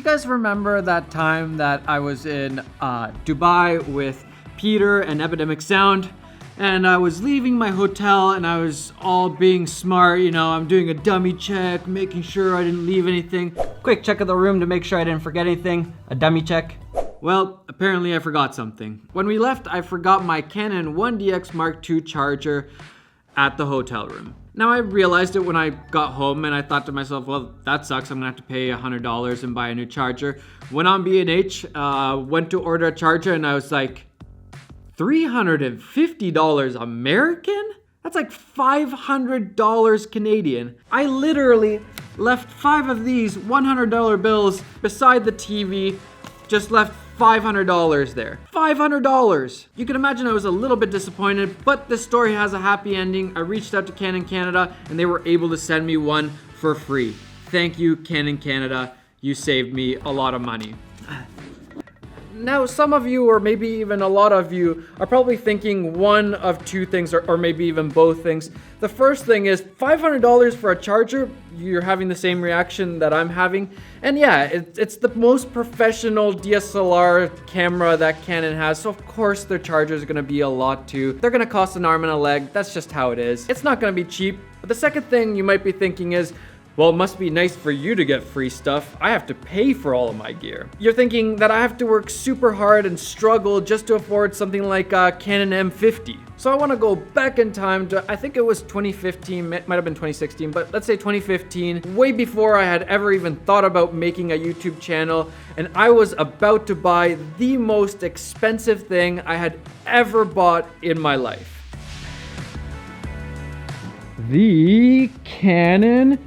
guys remember that time that I was in Dubai with Peter and Epidemic Sound? And I was leaving my hotel and I was all being smart, you know, I'm doing a dummy check, making sure I didn't leave anything. Quick check of the room to make sure I didn't forget anything. A dummy check. Well, apparently I forgot something. When we left, I forgot my Canon 1DX Mark II charger at the hotel room. Now I realized it when I got home and I thought to myself, well, that sucks. I'm gonna have to pay $100 and buy a new charger. Went on B&H, went to order a charger and I was like, $350 American? That's like $500 Canadian. I literally left 5 of these $100 bills beside the TV, just left $500 there. $500! You can imagine I was a little bit disappointed, but this story has a happy ending. I reached out to Canon Canada and they were able to send me one for free. Thank you, Canon Canada. You saved me a lot of money. Now, some of you, or maybe even a lot of you, are probably thinking one of two things, or maybe even both things. The first thing is $500 for a charger. You're having the same reaction that I'm having. And yeah, it's the most professional DSLR camera that Canon has, so of course their charger is gonna be a lot too. They're gonna cost an arm and a leg. That's just how it is. It's not gonna be cheap. But the second thing you might be thinking is, well, it must be nice for you to get free stuff. I have to pay for all of my gear. You're thinking that I have to work super hard and struggle just to afford something like a Canon M50. So I want to go back in time to, I think it was 2015, it might have been 2016, but let's say 2015, way before I had ever even thought about making a YouTube channel, and I was about to buy the most expensive thing I had ever bought in my life. The Canon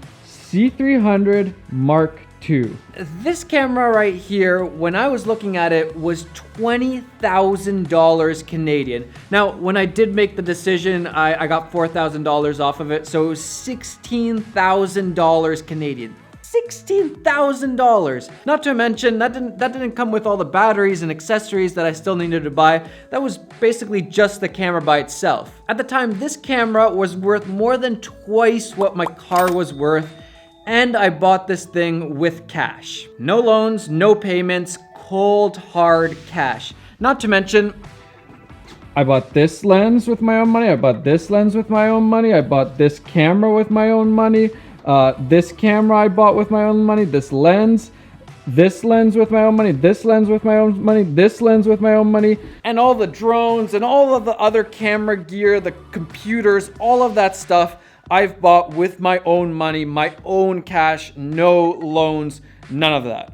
C300 Mark II. This camera right here, when I was looking at it, was $20,000 Canadian. Now, when I did make the decision, I got $4,000 off of it, so it was $16,000 Canadian. $16,000. Not to mention, that didn't come with all the batteries and accessories that I still needed to buy. That was basically just the camera by itself. At the time, this camera was worth more than twice what my car was worth. And I bought this thing with cash. No loans, no payments, cold, hard cash. Not to mention, I bought this lens with my own money. I bought this lens with my own money. I bought this camera with my own money. This camera I bought with my own money. This lens with my own money. This lens with my own money. This lens with my own money. And all the drones and all of the other camera gear, the computers, all of that stuff I've bought with my own money, my own cash, no loans, none of that.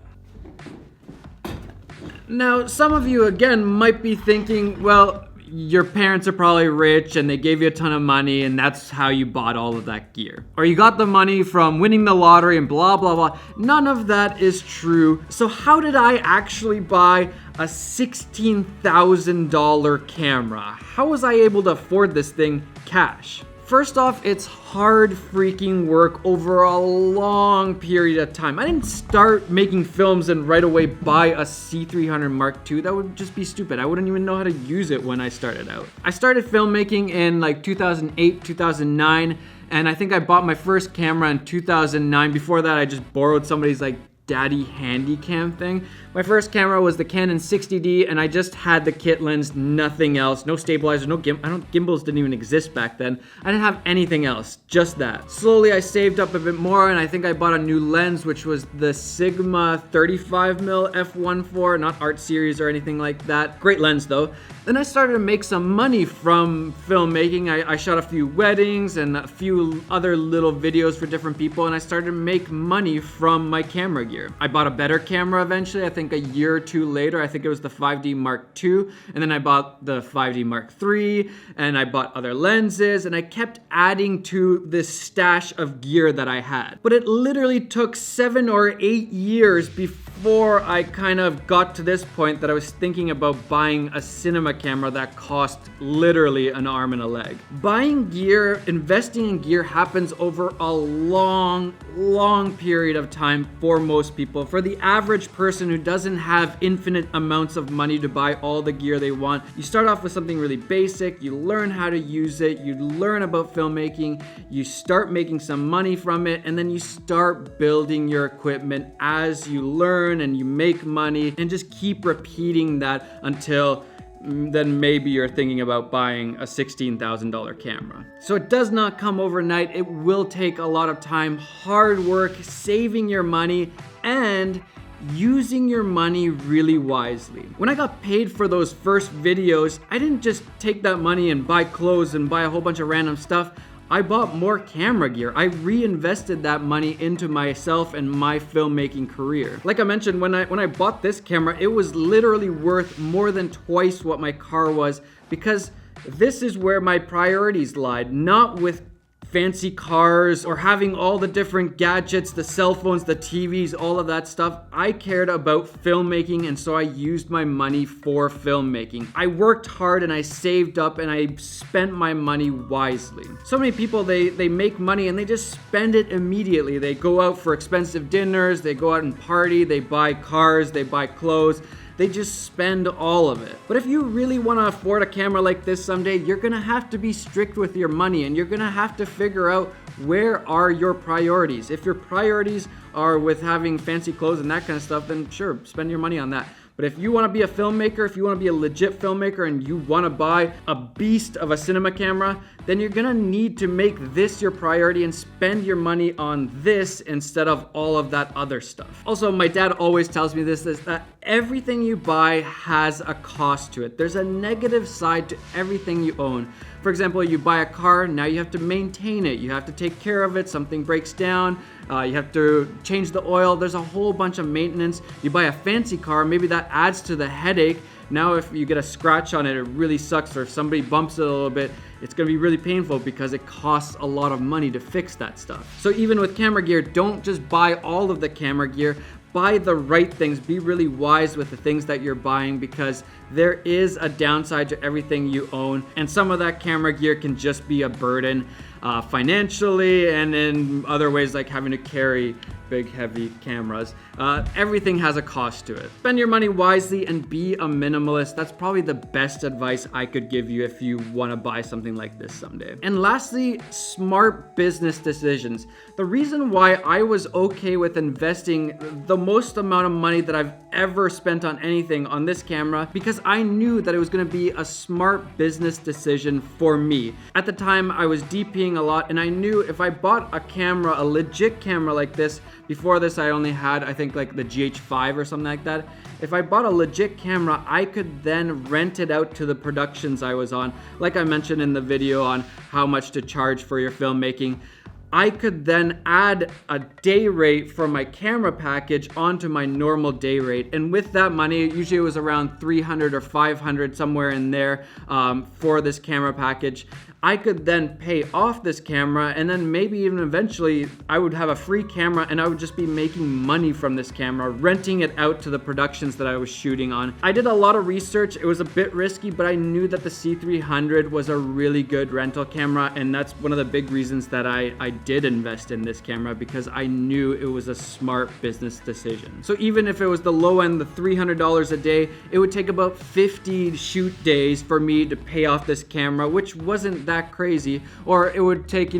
Now, some of you, again, might be thinking, well, your parents are probably rich and they gave you a ton of money and that's how you bought all of that gear. Or you got the money from winning the lottery and blah, blah, blah. None of that is true. So how did I actually buy a $16,000 camera? How was I able to afford this thing cash? First off, it's hard freaking work over a long period of time. I didn't start making films and right away buy a C300 Mark II. That would just be stupid. I wouldn't even know how to use it when I started out. I started filmmaking in like 2008, 2009, and I think I bought my first camera in 2009. Before that, I just borrowed somebody's like daddy handy cam thing. My first camera was the Canon 60D and I just had the kit lens, nothing else. No stabilizer, no gimbals didn't even exist back then. I didn't have anything else, just that. Slowly I saved up a bit more and I think I bought a new lens, which was the Sigma 35mm f1.4, not Art Series or anything like that. Great lens though. Then I started to make some money from filmmaking. I shot a few weddings and a few other little videos for different people and I started to make money from my camera gear. I bought a better camera eventually, I think a year or two later. I think it was the 5D Mark II, and then I bought the 5D Mark III, and I bought other lenses, and I kept adding to this stash of gear that I had. But it literally took 7 or 8 years before I kind of got to this point that I was thinking about buying a cinema camera that cost literally an arm and a leg. Buying gear, investing in gear happens over a long period of time for most people. For the average person who doesn't have infinite amounts of money to buy all the gear they want, you start off with something really basic, you learn how to use it, you learn about filmmaking, you start making some money from it, and then you start building your equipment as you learn learn and you make money, and just keep repeating that until then maybe you're thinking about buying a $16,000 camera. So it does not come overnight. It will take a lot of time, hard work, saving your money, and using your money really wisely. When I got paid for those first videos, I didn't just take that money and buy clothes and buy a whole bunch of random stuff. I bought more camera gear. I reinvested that money into myself and my filmmaking career. Like I mentioned, when I bought this camera, it was literally worth more than twice what my car was, because this is where my priorities lied, not with fancy cars or having all the different gadgets, the cell phones, the TVs, all of that stuff. I cared about filmmaking, and so I used my money for filmmaking. I worked hard and I saved up and I spent my money wisely. So many people, they make money and they just spend it immediately. They go out for expensive dinners, they go out and party, they buy cars, they buy clothes. They just spend all of it. But if you really want to afford a camera like this someday, you're gonna have to be strict with your money, and you're gonna have to figure out where are your priorities. If your priorities are with having fancy clothes and that kind of stuff, then sure, spend your money on that. But if you want to be a filmmaker, if you want to be a legit filmmaker and you want to buy a beast of a cinema camera, then you're going to need to make this your priority and spend your money on this instead of all of that other stuff. Also, my dad always tells me this, is that everything you buy has a cost to it. There's a negative side to everything you own. For example, you buy a car, now you have to maintain it. You have to take care of it, something breaks down, you have to change the oil. There's a whole bunch of maintenance. You buy a fancy car, maybe that adds to the headache. Now if you get a scratch on it, it really sucks, or if somebody bumps it a little bit, it's gonna be really painful because it costs a lot of money to fix that stuff. So even with camera gear, don't just buy all of the camera gear, buy the right things. Be really wise with the things that you're buying, because there is a downside to everything you own, and some of that camera gear can just be a burden financially, and in other ways like having to carry big heavy cameras. Everything has a cost to it. Spend your money wisely and be a minimalist. That's probably the best advice I could give you if you want to buy something like this someday. And lastly, smart business decisions. The reason why I was okay with investing the most amount of money that I've ever spent on anything on this camera, because I knew that it was going to be a smart business decision for me. At the time, I was DPing a lot, and I knew if I bought a camera, a legit camera like this, before this I only had, I think, like the GH5 or something like that. If I bought a legit camera, I could then rent it out to the productions I was on. Like I mentioned in the video on how much to charge for your filmmaking, I could then add a day rate for my camera package onto my normal day rate. And with that money, usually it was around 300 or 500, somewhere in there, for this camera package. I could then pay off this camera, and then maybe even eventually I would have a free camera and I would just be making money from this camera, renting it out to the productions that I was shooting on. I did a lot of research. It was a bit risky, but I knew that the C300 was a really good rental camera, and that's one of the big reasons that I did invest in this camera, because I knew it was a smart business decision. So even if it was the low end, the $300 a day, it would take about 50 shoot days for me to pay off this camera, which wasn't that crazy. Or it would take,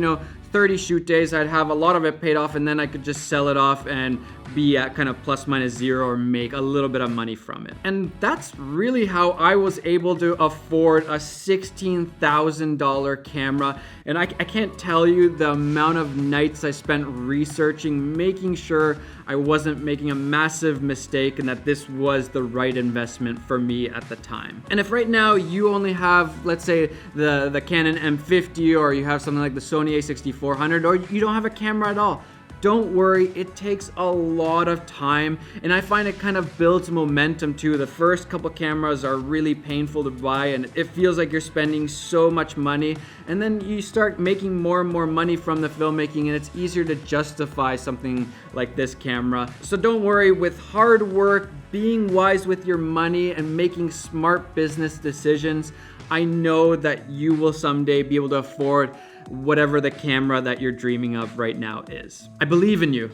30 shoot days, I'd have a lot of it paid off, and then I could just sell it off and be at kind of plus minus zero, or make a little bit of money from it. And that's really how I was able to afford a $16,000 camera. And I can't tell you the amount of nights I spent researching, making sure I wasn't making a massive mistake and that this was the right investment for me at the time. And if right now you only have, let's say, the Canon M50, or you have something like the Sony a6400, or you don't have a camera at all, don't worry, it takes a lot of time, and I find it kind of builds momentum too. The first couple cameras are really painful to buy, and it feels like you're spending so much money, and then you start making more and more money from the filmmaking, and it's easier to justify something like this camera. So don't worry, with hard work, being wise with your money, and making smart business decisions, I know that you will someday be able to afford whatever the camera that you're dreaming of right now is. I believe in you.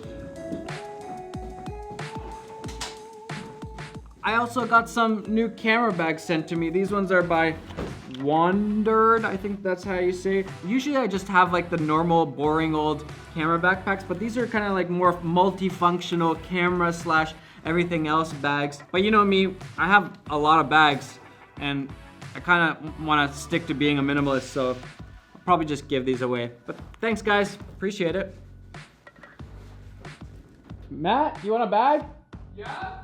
I also got some new camera bags sent to me. These ones are by Wandered, I think that's how you say it. Usually I just have like the normal boring old camera backpacks, but these are kind of like more multifunctional camera slash everything else bags. But you know me, I have a lot of bags and I kind of want to stick to being a minimalist, so I'll probably just give these away. But thanks guys, appreciate it. Matt, you want a bag? Yeah.